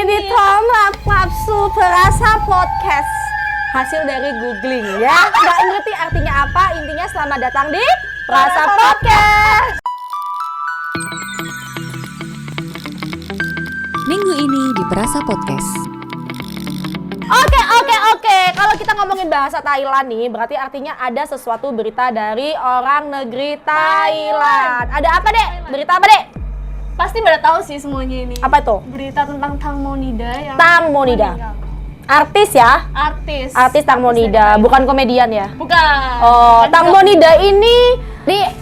Ini Tom Lapsu Perasa Podcast. Hasil dari googling ya. Nggak ngerti artinya apa, intinya selamat datang di Perasa Podcast. Minggu ini di Perasa Podcast. Oke. Kalau kita ngomongin bahasa Thailand nih, berarti artinya ada sesuatu berita dari orang negeri Thailand. Ada apa, Dek? Berita apa, Dek? Pasti pada tahu sih semuanya ini. Apa itu? Berita tentang Tang Monida yang Tang Monida. meninggal. Artis ya? Artis Tang Monida, bukan komedian ya? Bukan. Oh, Bukan Tang juga. Monida ini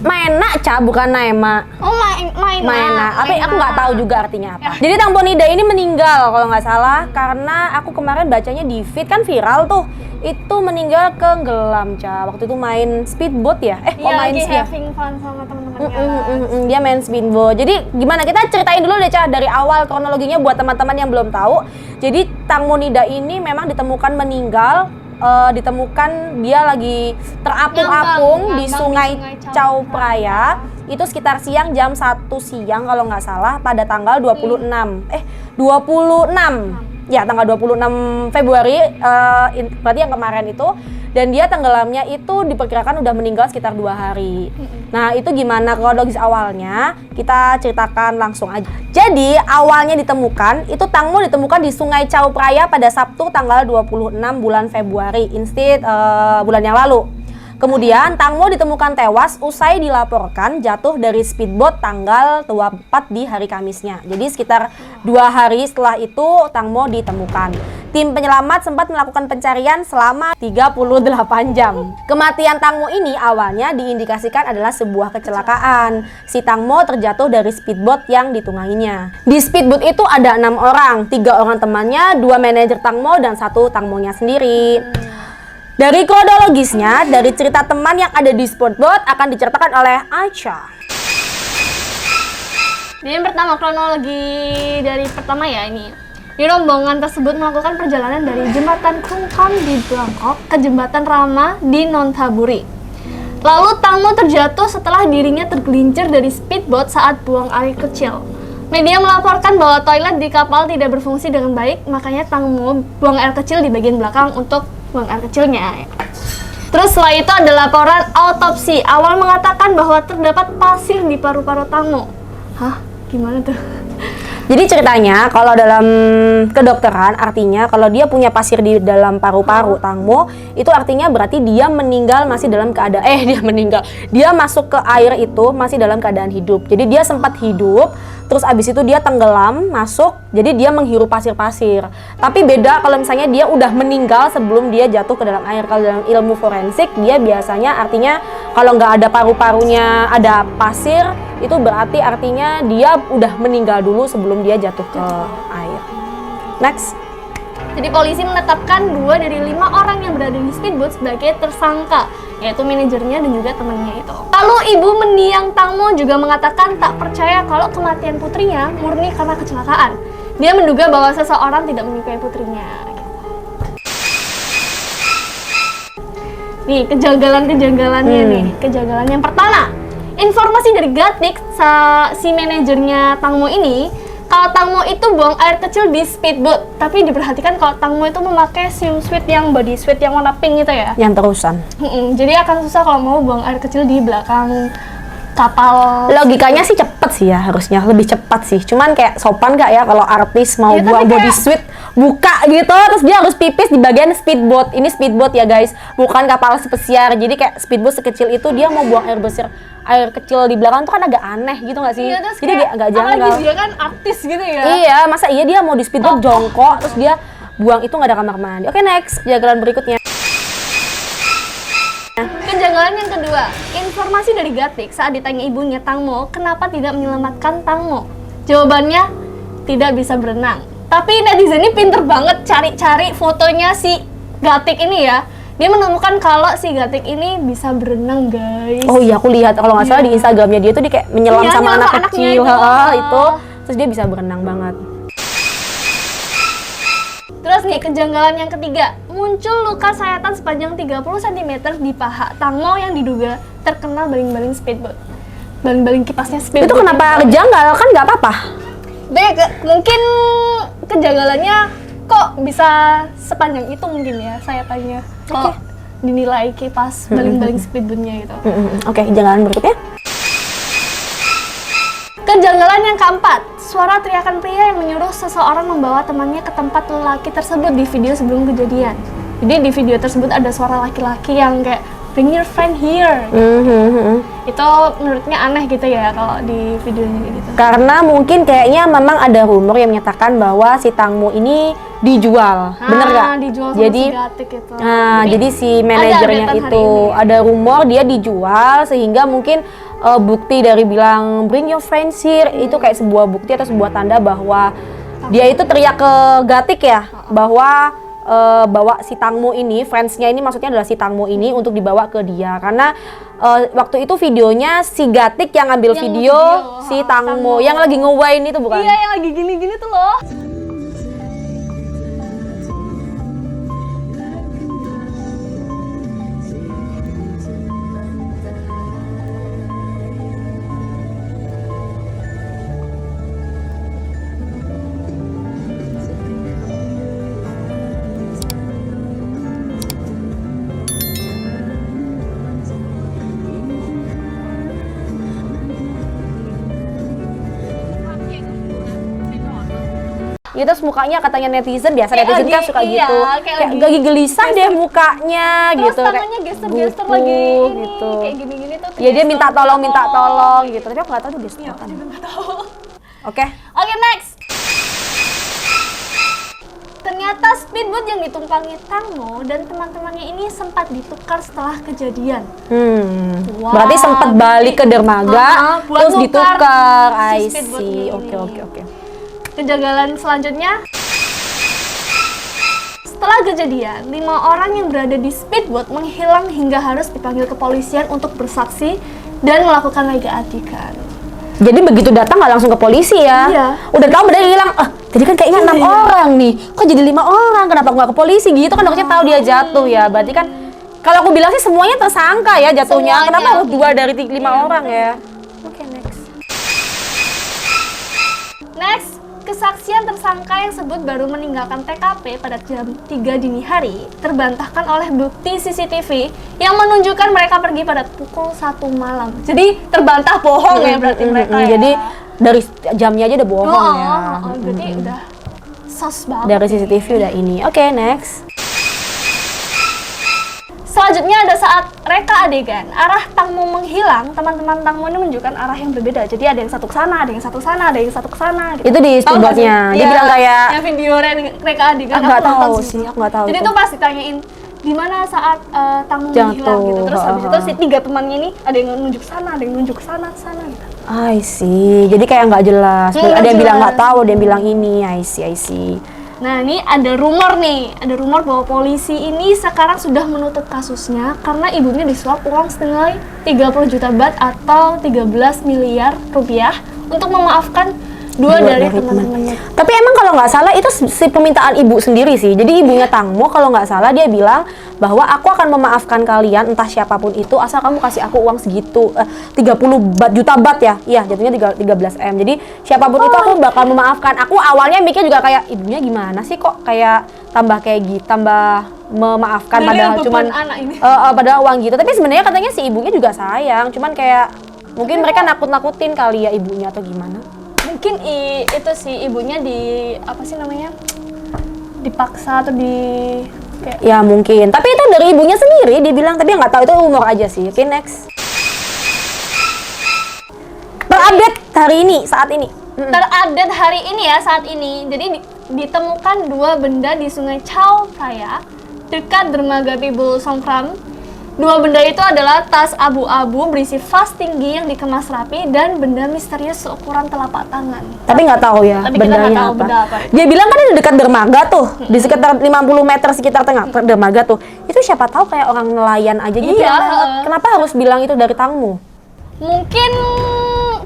Maena, Ca, bukan Naema. Oh, Maena. Tapi aku nggak tahu juga artinya apa. Jadi Tang Monida ini meninggal kalau nggak salah karena aku kemarin bacanya di feed kan viral tuh. Itu meninggal tenggelam, Ca. Waktu itu main speedboat ya? Iya, main lagi speed. having fun sama teman-temannya. Dia main speedboat. Jadi gimana, kita ceritain dulu deh, Ca, dari awal kronologinya buat teman-teman yang belum tahu. Jadi Tang Monida ini memang ditemukan meninggal, ditemukan dia lagi terapung-apung di Sungai Chao Phraya. Itu sekitar siang, jam 1 siang kalau nggak salah, pada tanggal 26. Ya, tanggal 26 Februari, berarti yang kemarin itu. Dan dia tenggelamnya itu diperkirakan udah meninggal sekitar 2 hari. Nah, itu gimana kronologis awalnya? Kita ceritakan langsung aja. Jadi, awalnya ditemukan, itu Tang Mo ditemukan di Sungai Chao Phraya pada Sabtu tanggal 26 bulan Februari, instead bulan yang lalu. Kemudian Tang Mo ditemukan tewas usai dilaporkan jatuh dari speedboat tanggal 24 di hari Kamisnya. Jadi sekitar 2 hari setelah itu Tang Mo ditemukan. Tim penyelamat sempat melakukan pencarian selama 38 jam. Kematian Tang Mo ini awalnya diindikasikan adalah sebuah kecelakaan. Si Tang Mo terjatuh dari speedboat yang ditungganginya. Di speedboat itu ada 6 orang, 3 orang temannya, 2 manajer Tang Mo dan 1 Tang Mo-nya sendiri. Dari kronologisnya, dari cerita teman yang ada di speedboat akan diceritakan oleh Aicha. Jadi yang pertama, kronologi dari pertama ya ini. Di rombongan tersebut melakukan perjalanan dari jembatan Kungkam di Bangkok ke jembatan Rama di Nonthaburi. Lalu Tang Mo terjatuh setelah dirinya tergelincir dari speedboat saat buang air kecil. Media melaporkan bahwa toilet di kapal tidak berfungsi dengan baik, makanya Tang Mo buang air kecil di bagian belakang untuk buang air kecilnya. Terus setelah itu ada laporan autopsi. Awal mengatakan bahwa terdapat pasir di paru-paru Tang Mo. Hah? Gimana tuh? Jadi ceritanya kalau dalam kedokteran artinya kalau dia punya pasir di dalam paru-paru Tang Mo, itu artinya berarti dia meninggal masih dalam keadaan dia masuk ke air itu masih dalam keadaan hidup. Jadi dia sempat hidup, terus abis itu dia tenggelam masuk, jadi dia menghirup pasir-pasir. Tapi beda kalau misalnya dia udah meninggal sebelum dia jatuh ke dalam air. Kalau dalam ilmu forensik dia biasanya artinya kalau nggak ada paru-parunya ada pasir, itu berarti artinya dia udah meninggal dulu sebelum dia jatuh ke air. Next. Jadi polisi menetapkan 2 dari 5 orang yang berada di speedboat sebagai tersangka, yaitu manajernya dan juga temannya itu. Lalu ibu mendiang Tang Mo juga mengatakan tak percaya kalau kematian putrinya murni karena kecelakaan. Dia menduga bahwa seseorang tidak menyukai putrinya. Nih, kejanggalan-kejanggalannya nih. Kejanggalan yang pertama, informasi dari Gatik, si manajernya Tang Mo ini, kalau Tang Mo itu buang air kecil di speedboat. Tapi diperhatikan kalau Tang Mo itu memakai swimsuit yang body suit yang warna pink gitu ya. Yang terusan. Jadi akan susah kalau mau buang air kecil di belakang kapal. Logikanya sih cepet sih ya, harusnya lebih cepat sih. Cuman kayak sopan gak ya kalau artis mau Ya, buang tapi body kayak- suit buka gitu, terus dia harus pipis di bagian speedboat. Ini speedboat ya guys, bukan kapal pesiar. Jadi kayak speedboat sekecil itu dia mau buang air kecil di belakang tuh kan agak aneh gitu gak sih? Iya, terus Jadi kayak, agak janggal. apalagi dia kan artis gitu ya. Iya, masa iya dia mau di speedboat jongkok terus dia buang, itu nggak ada kamar mandi. Oke, next, kejanggalan berikutnya. Kejanggalan yang kedua, informasi dari Gatik saat ditanya ibunya Tang Mo kenapa tidak menyelamatkan Tang Mo. Jawabannya, tidak bisa berenang. Tapi netizen ini pinter banget cari-cari fotonya si Gatik ini ya. Dia menemukan kalau si Gatik ini bisa berenang, guys. Oh iya, aku lihat kalau nggak salah di Instagramnya dia tuh dia kayak menyelam Iya, sama nyelam anak sama anaknya kecil, itu. itu, terus dia bisa berenang banget. Terus nih, kejanggalan yang ketiga, muncul luka sayatan sepanjang 30 cm di paha Tang Mo yang diduga terkena baling-baling speedboat. Baling-baling kipasnya speedboat. Itu kenapa kejanggal? Kan nggak apa-apa. Mungkin kejanggalannya kok bisa sepanjang itu mungkin ya, saya tanya. Kalau dinilai pas baling-baling speedboatnya gitu. Oke, janggalan berikutnya. Kejanggalan yang keempat, suara teriakan pria yang menyuruh seseorang membawa temannya ke tempat lelaki tersebut di video sebelum kejadian. Jadi di video tersebut ada suara laki-laki yang kayak bring your friend here. Itu menurutnya aneh gitu ya kalau di videonya gitu. Karena mungkin kayaknya memang ada rumor yang menyatakan bahwa si Tangmo ini dijual, bener nggak? Dijual sama Jadi, si Gatik itu. jadi si manajernya updatean hari itu ini. ada rumor dia dijual sehingga mungkin bukti dari bilang bring your friends here itu kayak sebuah bukti atau sebuah tanda bahwa dia itu teriak ke Gatik ya bahwa bawa si Tangmo ini, friends-nya ini maksudnya adalah si Tangmo ini untuk dibawa ke dia karena waktu itu videonya si Gatik yang ngambil Yang video si Tangmo yang lagi nge-wine itu bukan? Iya, yang lagi gini-gini tuh loh. Ya, terus mukanya katanya netizen biasa Kayak netizen kan lagi- suka iya, gitu kayak kayak lagi gelisah deh mukanya Terus gitu tangannya gestur-gestur gugup, lagi ini, gitu. kayak gini-gini tuh. Ya dia minta tolong gitu tapi aku nggak tahu tuh gestur Iya, apa. aku juga nggak tahu. Oke. Oke, next. Ternyata speedboat yang ditumpangi Tangmo dan teman-temannya ini sempat ditukar setelah kejadian. Wah, Berarti sempat balik ke dermaga buat terus nukar ditukar. si I speedboat see. ini. Oke. Kejanggalan selanjutnya, setelah kejadian, 5 orang yang berada di speedboat menghilang hingga harus dipanggil kepolisian untuk bersaksi dan melakukan lega adikan. Jadi begitu datang nggak langsung ke polisi ya? Iya. Udah tahu udah hilang. Jadi kan kayaknya 6 orang nih. Kok jadi 5 orang? Kenapa nggak ke polisi? Gitu kan harusnya tahu dia jatuh ya. Berarti kan kalau aku bilang sih semuanya tersangka ya jatuhnya. Semuanya. Kenapa harus 2 dari 5 orang ya? Oke, next. Next, kesaksian tersangka yang sebut baru meninggalkan TKP pada jam 3 dini hari terbantahkan oleh bukti CCTV yang menunjukkan mereka pergi pada pukul 1 malam. Jadi terbantah bohong ya berarti mereka ya. Jadi dari jamnya aja udah bohong ya. Berarti udah sos banget. Dari CCTV udah ini. Oke, next. Selanjutnya ada saat reka adegan, arah Tangmo menghilang, teman-teman Tangmo ini menunjukkan arah yang berbeda. Jadi ada yang satu ke sana, ada yang satu ke sana, ada yang satu ke sana. Gitu. Itu di Tahu nggak sih? speedboatnya. Dia Iya, bilang kayak yang video reka adegan. nggak aku nonton tahu sih, aku nggak tahu Jadi itu. itu pas ditanyain di mana saat Tangmo Jatuh. menghilang gitu. Terus habis itu Ha-ha. si 3 temannya ini ada yang nunjuk sana, ada yang nunjuk sana gitu. I see. Jadi kayak nggak jelas. Nggak Ada yang bilang jelas. nggak tahu, ada yang bilang ini. I see. Nah, ini ada rumor nih. Ada rumor bahwa polisi ini sekarang sudah menutup kasusnya karena ibunya disuap uang senilai 30 juta baht atau 13 miliar rupiah untuk memaafkan dua dari teman-temannya. Tapi emang kalau nggak salah itu si permintaan ibu sendiri sih. Jadi ibunya Tangmo kalau nggak salah dia bilang bahwa aku akan memaafkan kalian entah siapapun itu asal kamu kasih aku uang segitu 30 juta baht ya. Iya, jatuhnya 13 M. Jadi siapapun itu aku bakal memaafkan. Aku awalnya mikir juga kayak ibunya gimana sih kok kayak tambah kayak gitu, tambah memaafkan Jadi padahal beban cuman anak ini. padahal uang gitu. Tapi sebenarnya katanya si ibunya juga sayang, cuman kayak mungkin mereka nakut-nakutin kali ya ibunya atau gimana. Mungkin itu sih ibunya apa sih namanya? Dipaksa atau kayak Ya mungkin, tapi itu dari ibunya sendiri dia bilang, tapi nggak tahu itu rumor aja sih. Oke, next. Terupdate hari ini, saat ini. terupdate hari ini ya, saat ini. Jadi ditemukan 2 benda di Sungai Chao Phraya dekat dermaga Pibul Songkram. 2 benda itu adalah tas abu-abu berisi vas tinggi yang dikemas rapi dan benda misterius seukuran telapak tangan. Tapi nggak tahu ya Tapi kita nggak bendanya tahu apa. benda apa. Dia bilang kan di dekat dermaga tuh, di sekitar 50 meter sekitar tengah dermaga tuh. Itu siapa tahu kayak orang nelayan aja gitu Iya, ya. Kenapa harus bilang itu dari Tangmo? Mungkin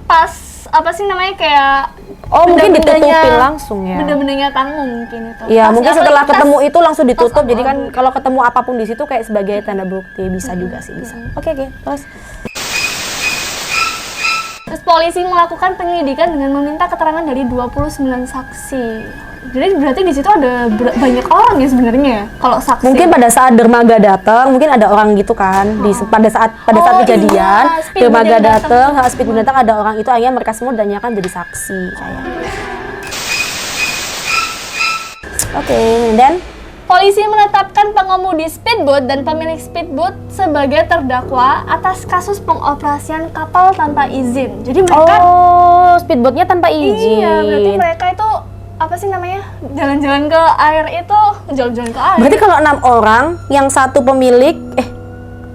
pas apa sih namanya kayak Mungkin benda-bendanya- ditutupin langsung ya. Benda-bendanya Tangmo mungkin itu. Iya, Tas- mungkin apalagi setelah tas- ketemu itu langsung ditutup. tas Jadi kan abu-abu. kalau ketemu apapun di situ kayak sebagai tanda bukti bisa juga sih bisa. Oke, terus Terus polisi melakukan penyelidikan dengan meminta keterangan dari 29 saksi. Jadi berarti di situ ada banyak orang ya sebenarnya ya, kalau saksi. Mungkin pada saat dermaga datang, mungkin ada orang gitu kan. Pada saat kejadian, iya, dermaga datang, speedboat datang ada orang itu, akhirnya mereka semua ditanyakan jadi saksi kayak. Oke, dan polisi menetapkan pengemudi speedboat dan pemilik speedboat sebagai terdakwa atas kasus pengoperasian kapal tanpa izin. Jadi mereka speedboatnya tanpa izin. Iya, berarti mereka itu apa sih namanya? Jalan-jalan ke air itu, jalan-jalan ke air. Berarti kalau 6 orang, yang satu pemilik,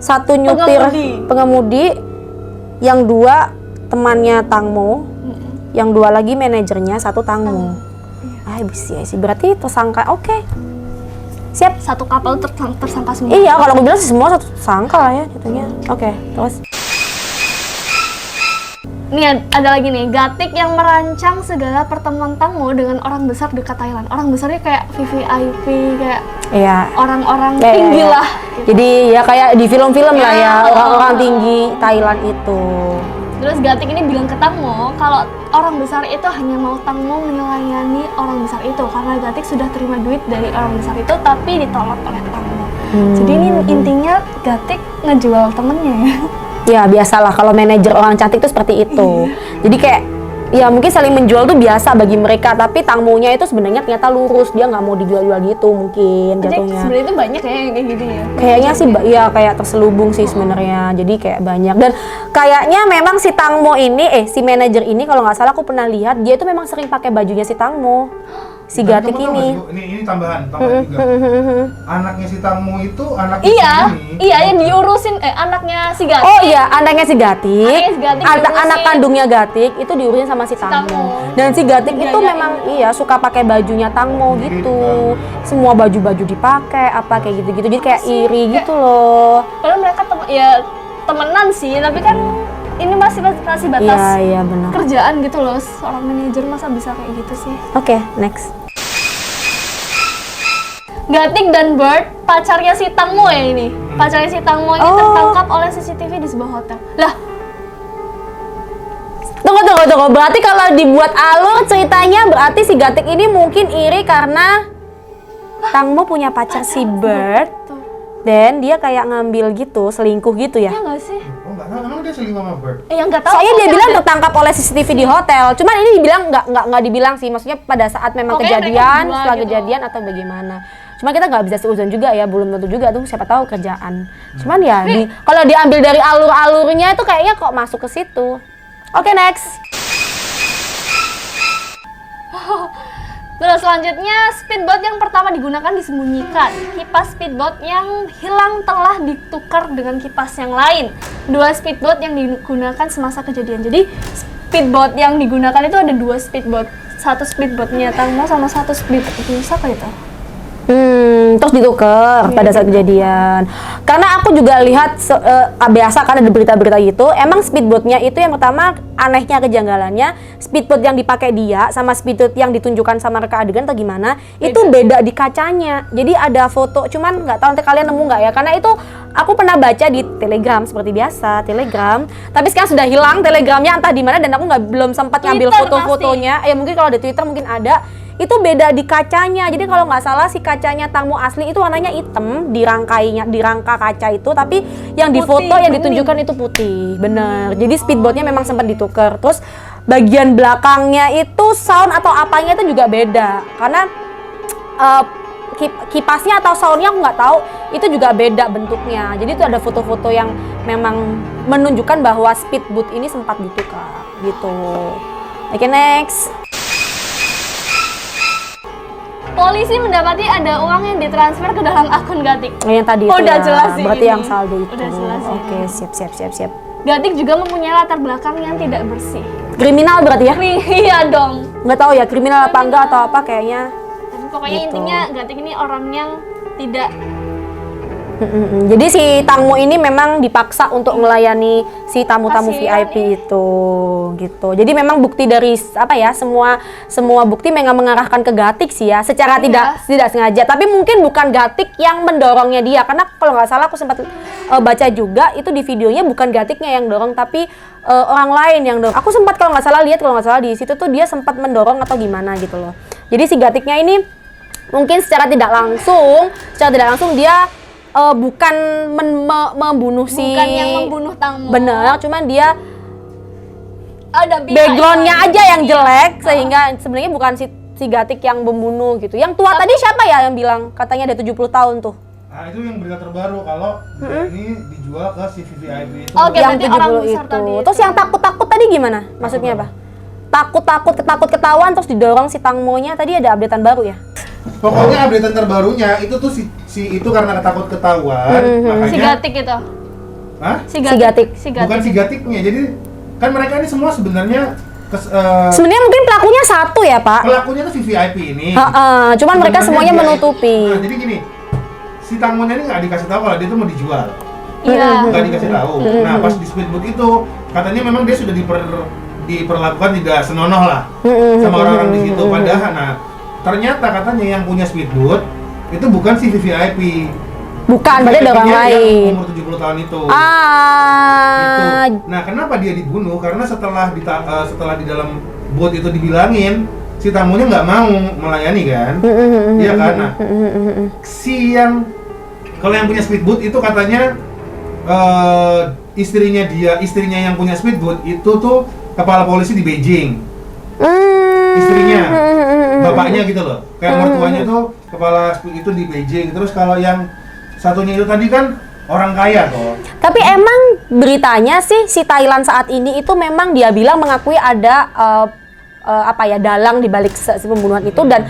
satu nyupir pengemudi, yang 2 temannya Tangmo, yang 2 lagi manajernya, 1 Tangmo. Bisa sih. Berarti tersangka. Oke. Siap. Satu kapal tersangka semua. Iya, kalau aku bilang sih semua satu tersangka lah ya jatuhnya. Oke, terus. Nih ada lagi nih, Gatik yang merancang segala pertemuan Tangmo dengan orang besar dekat Thailand. Orang besarnya kayak VVIP, kayak orang-orang tinggi lah. Jadi ya kayak di film-film lah ya, orang-orang tinggi Thailand itu. Terus Gatik ini bilang ke Tangmo kalau orang besar itu hanya mau Tangmo melayani orang besar itu karena Gatik sudah terima duit dari orang besar itu tapi ditolak oleh Tangmo. Jadi ini intinya Gatik ngejual temennya ya. Ya biasalah kalau manajer orang cantik tuh seperti itu. Jadi kayak ya mungkin saling menjual tuh biasa bagi mereka, tapi Tangmonya itu sebenarnya ternyata lurus, dia nggak mau dijual-jual gitu mungkin jatuhnya. Sebenarnya itu banyak ya yang kayak gitu ya. Kayaknya sih ya kayak terselubung sih sebenarnya. Jadi kayak banyak, dan kayaknya memang si Tangmo ini si manajer ini kalau nggak salah aku pernah lihat dia itu memang sering pakai bajunya si Tangmo. Si Gatik ini. Ini tambahan juga. Anaknya si Tangmo itu anaknya Iya, yang diurusin anaknya si Gatik. Oh iya, anaknya si Gatik. Anak kandungnya Gatik itu diurusin sama si Tangmo. Dan si Gatik itu memang suka pakai bajunya Tangmo gitu. Semua baju-baju dipakai apa kayak gitu-gitu. Jadi kayak iri gitu loh. Padahal mereka temenan sih, tapi kan ini masih batas benar. kerjaan gitu loh. Seorang manajer masa bisa kayak gitu sih. Oke, next. Gatik dan Bird, pacarnya si Tangmo ya ini. Pacarnya si Tangmo ini tertangkap oleh CCTV di sebuah hotel. Lah, Tunggu. Berarti kalau dibuat alur ceritanya berarti si Gatik ini mungkin iri karena Tangmo punya pacar si Bird. Dan dia kayak ngambil gitu, selingkuh gitu ya? Iya nggak sih? Oh nggak tahu, emang dia selingkuh sama Bird? Yang nggak tahu. Soalnya dia bilang tertangkap oleh CCTV di hotel. Cuman ini dibilang nggak dibilang sih. Maksudnya pada saat memang kejadian, setelah kejadian atau bagaimana. Cuma kita nggak bisa seuzon juga ya, belum tentu juga tuh siapa tahu kerjaan. Cuman ya kalau diambil dari alur-alurnya itu kayaknya kok masuk ke situ. Oke, next. Terus selanjutnya, speedboat yang pertama digunakan disembunyikan. Kipas speedboat yang hilang telah ditukar dengan kipas yang lain. 2 speedboat yang digunakan semasa kejadian. Jadi speedboat yang digunakan itu ada 2 speedboat. 1 speedboatnya Tangmo sama 1 speedboat siapa itu? Terus ditukar pada saat kejadian. Karena aku juga lihat biasa kan ada berita-berita gitu. Emang speedboatnya itu yang pertama anehnya kejanggalannya, speedboat yang dipakai dia sama speedboat yang ditunjukkan sama reka adegan atau gimana, itu beda di kacanya. Jadi ada foto, cuman nggak tahu nanti kalian nemu nggak ya? Karena itu aku pernah baca di Telegram seperti biasa, Telegram. Tapi sekarang sudah hilang Telegramnya entah di mana dan aku belum sempat ngambil foto-fotonya. Ya mungkin kalau di Twitter mungkin ada. Itu beda di kacanya. Jadi kalau nggak salah si kacanya Tangmo asli itu warnanya hitam di rangka kaca itu, tapi yang di foto yang ditunjukkan itu putih. Bener. Jadi speedboatnya memang sempat ditukar. Terus bagian belakangnya itu sound atau apanya itu juga beda. Karena kipasnya atau soundnya aku nggak tahu, itu juga beda bentuknya. Jadi itu ada foto-foto yang memang menunjukkan bahwa speedboat ini sempat ditukar gitu. Oke, next. Polisi mendapati ada uang yang ditransfer ke dalam akun Gatik. Yang tadi itu udah ya. Jelas sih. Berarti ini. yang saldo itu. Udah jelas. Oke, siap. Gatik juga mempunyai latar belakang yang tidak bersih. Kriminal berarti ya? Iya dong. Nggak tahu ya kriminal apa enggak atau apa kayaknya. Pokoknya gitu. Intinya Gatik ini orang yang tidak Jadi si Tangmo ini memang dipaksa untuk melayani si tamu-tamu Kasihan, VIP itu, gitu. Jadi memang bukti dari apa ya, semua bukti memang mengarahkan ke Gatik sih ya, secara tidak sengaja. Tapi mungkin bukan Gatik yang mendorongnya dia, karena kalau nggak salah aku sempat baca juga itu di videonya bukan Gatiknya yang dorong, tapi orang lain yang dorong. Aku sempat kalau nggak salah di situ tuh dia sempat mendorong atau gimana gitu loh. Jadi si Gatiknya ini mungkin secara tidak langsung dia bukan membunuh Bukan yang membunuh Tangmo. Bener, cuman dia Ada backgroundnya aja yang jelek sehingga sebenarnya bukan si Gatik yang membunuh gitu. Yang tua tadi siapa ya yang bilang katanya ada 70 tahun tuh? Nah, itu yang berita terbaru kalau ini dijual ke si VVIP itu. Oke, yang berarti orang besar itu. tadi. Terus yang takut-takut tadi gimana? Maksudnya apa? Takut ketahuan terus didorong si Tangmonya tadi ada updatean baru ya? Pokoknya updatean terbarunya itu tuh si itu karena takut ketahuan, makanya Si Gatik itu. Hah? Si Gatik. Bukan si Gatiknya. Jadi kan mereka ini semua sebenarnya Sebenarnya mungkin pelakunya satu ya, Pak? pelakunya tuh VVIP ini. Cuman mereka Sebenarnya semuanya dia- menutupi. Nah, jadi gini, si Tangmonya ini nggak dikasih tahu kalau dia itu mau dijual, Iya. nggak dikasih tahu. Nah, pas di speedboat itu katanya memang dia sudah diperlakukan tidak senonoh lah sama orang-orang di situ. Padahal, nah ternyata katanya yang punya speedboat itu bukan si VVIP. Bukan, berarti ada orang VVIP-nya lain. yang umur 70 tahun itu. Gitu. Nah, kenapa dia dibunuh? Karena setelah di dalam boat itu dibilangin si tamunya nggak mau melayani kan, iya kan? Nah, kalau yang punya speedboat itu katanya istrinya yang punya speedboat itu tuh kepala polisi di Beijing. Istrinya, bapaknya gitu loh, kayak mertuanya tuh kepala speed itu di Beijing. Terus kalau yang satunya itu tadi kan orang kaya toh. Tapi emang beritanya sih si Thailand saat ini itu memang dia bilang mengakui ada dalang di balik pembunuhan itu, dan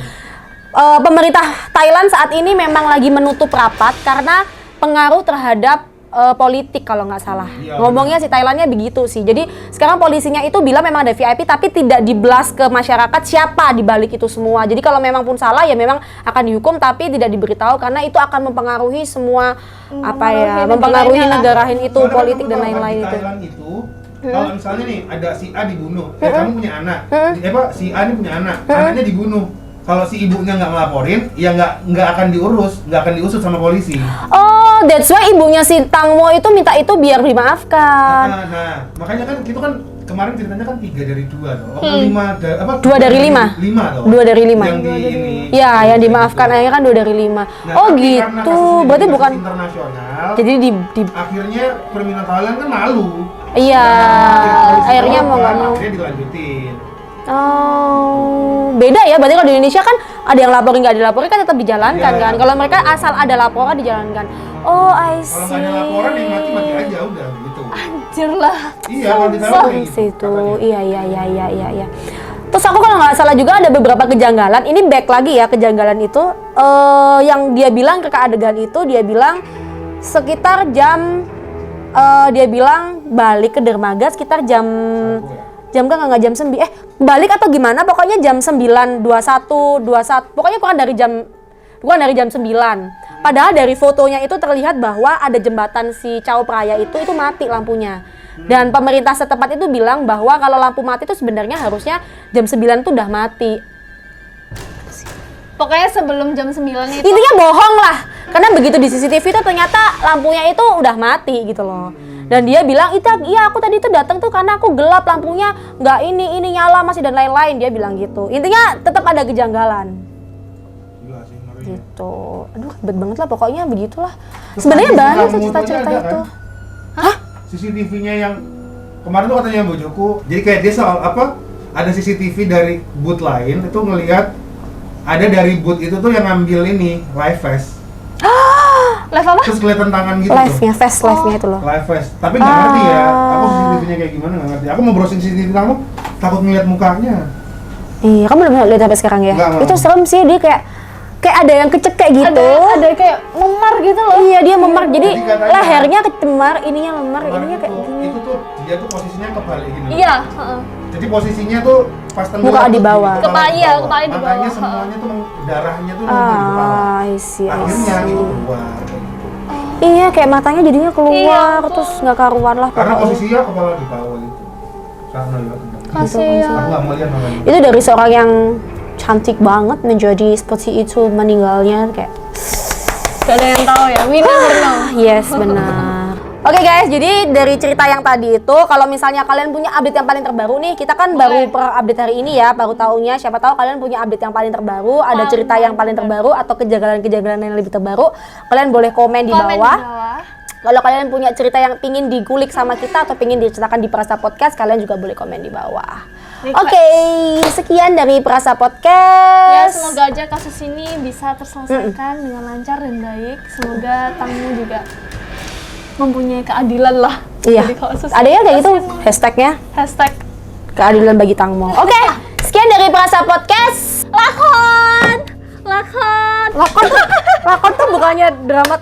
pemerintah Thailand saat ini memang lagi menutup rapat karena pengaruh terhadap politik kalau nggak salah. Iya, Ngomongnya si Thailandnya begitu sih. Jadi sekarang polisinya itu bilang memang ada VIP tapi tidak dibelas ke masyarakat siapa di balik itu semua. Jadi kalau memang pun salah ya memang akan dihukum tapi tidak diberitahu karena itu akan mempengaruhi semua mempengaruhi negara itu, Soalnya politik kamu dan tahu kan, lain-lain di itu. Thailand itu kalau misalnya nih ada si A dibunuh, kamu punya anak, si A ini punya anak, anaknya dibunuh. Kalau si ibunya nggak ngelaporin, ya nggak akan diusut sama polisi. Oh, that's why ibunya si Tangmo itu minta itu biar dimaafkan. Nah, makanya kan itu kan kemarin ceritanya kan 3 dari 2 toh. Oh, 5 2 dari 5. 5 toh. 2 dari 5. Yang di ini. Ya, yang dimaafkan akhirnya kan 2 dari 5. Nah, Oh tapi karena gitu. kasusnya Berarti kasus bukan. internasional. Jadi di Akhirnya permintaan Thailand kan malu. iya, Polisi akhirnya mau nggak kan, mau. akhirnya dilanjutin. Oh, beda ya. Berarti kalau di Indonesia kan ada yang laporin nggak dilaporin kan tetap dijalankan Iya. kan. Kalau mereka asal ada laporan dijalankan. Oh, I see. Kalau nggak ada laporan yang mati aja udah gitu. Anjir lah. Iya, kalau di Thailand Oh, kayak gitu. situ. katanya. Iya. Terus aku kalau nggak salah juga ada beberapa kejanggalan. Ini back lagi ya kejanggalan itu. Yang dia bilang reka adegan itu dia bilang sekitar jam dia bilang balik ke dermaga sekitar jam nggak jam 9 balik atau gimana pokoknya jam 9:21 pokoknya kurang dari jam 9. Padahal dari fotonya itu terlihat bahwa ada jembatan si Chao Phraya itu mati lampunya. Dan pemerintah setempat itu bilang bahwa kalau lampu mati itu sebenarnya harusnya jam 9 tuh udah mati. Pokoknya sebelum jam 9 itu. Intinya bohong lah. Karena begitu di CCTV itu ternyata lampunya itu udah mati gitu loh. Dan dia bilang, iya aku tadi tuh datang tuh karena aku gelap lampunya nggak ini nyala masih dan lain-lain. Dia bilang gitu. Intinya tetap ada kejanggalan. Gila sih, ngeri. Gitu. Aduh, ribet banget lah pokoknya begitulah. Terus Sebenarnya tadi si banyak Tangmo sih itu cerita-cerita ada, itu. kan? CCTV-nya yang kemarin tuh katanya bojoku. Jadi kayak dia soal apa? Ada CCTV dari booth lain itu ngelihat ada dari booth itu tuh yang ngambil ini live fest. Live apa? Terus kelihatan tangan gitu. Live-nya, fast live-nya itu loh. Live fest. Tapi nggak ngerti ya. Aku CCTV-nya kayak gimana nggak ngerti. Aku mau browsing CCTV kamu takut ngeliat mukanya. Iya, kamu belum lihat sampai sekarang ya? Nggak. Itu serem sih, dia kayak ada yang kecek kayak gitu. Ada kayak memar gitu loh. Iya, dia memar. Jadi Jadi katanya- lehernya kecemar, ininya memar, Kemarin ininya kayak tuh, gini. itu tuh dia tuh posisinya kebalik gini. Iya, heeh. Jadi posisinya tuh pas tenggelam Muka tuh di bawah. gini, Kepala, di iya, bawah. kepala di Makanya bawah. semuanya tuh darahnya tuh numpuk di kepala. I see. Akhirnya itu keluar kayak gitu. Iya, kayak matanya jadinya keluar, Iya, terus nggak karuan lah Karena pokoknya. posisinya kepala di bawah itu. Sana ya. Kasihan. Aku nggak mau lihat namanya. Itu dari seorang yang cantik banget menjadi seperti itu meninggalnya kayak Gak ada yang tahu ya, we never know. yes, benar. Oke guys, jadi dari cerita yang tadi itu, kalau misalnya kalian punya update yang paling terbaru nih, kita kan baru per update hari ini ya, baru tahunya. Siapa tahu kalian punya update yang paling terbaru, ada cerita yang paling terbaru atau kejanggalan-kejanggalan yang lebih terbaru, kalian boleh komen di Komen bawah. di bawah. Kalau kalian punya cerita yang pingin digulik sama kita atau pingin diceritakan di Perasa Podcast, kalian juga boleh komen di bawah. Request. Oke, sekian dari Perasa Ya, Podcast. semoga aja kasus ini bisa terselesaikan dengan lancar dan baik. Semoga Tangmu juga mempunyai keadilan lah. Iya. Jadi kasus Ada ya kayak gitu kasihan. hashtagnya Hashtag keadilan bagi Tangmo. Oke, sekian dari Perasa Podcast. Lakon. lakon. Lakon tuh bukannya drama